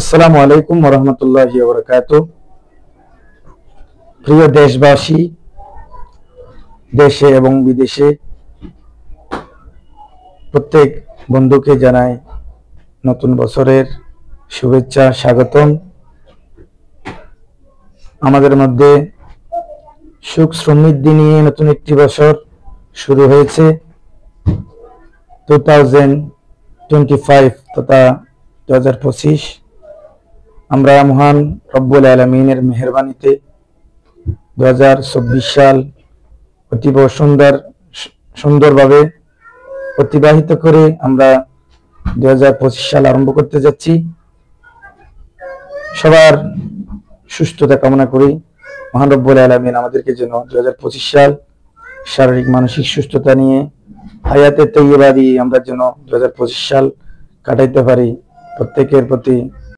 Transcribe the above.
আসসালামু আলাইকুম ওয়া রাহমাতুল্লাহি ওয়া বারাকাতুহু। প্রিয় দেশবাসী, দেশে এবং বিদেশে প্রত্যেক বন্ধুকে জানাই নতুন বছরের শুভেচ্ছা, স্বাগতম। আমাদের মধ্যে সুখ সমৃদ্ধি নিয়ে নতুন একটি বছর শুরু হয়েছে। 2025 তথা 2025 আমরা মহান রব্বুল আলামিনের মেহেরবানিতে 2024 সাল অতীব সুন্দরভাবে অতিবাহিত করে আমরা 2025 সাল আরম্ভ করতে যাচ্ছি। সবার সুস্থতা কামনা করি। মহান রব্বুল আলামিন আমাদেরকে যেন 2025 সাল শারীরিক মানসিক সুস্থতা নিয়ে হায়াতে তৈয়বা দিয়ে আমরা যেন 2025 সাল কাটাইতে পারি। প্রত্যেকের প্রতি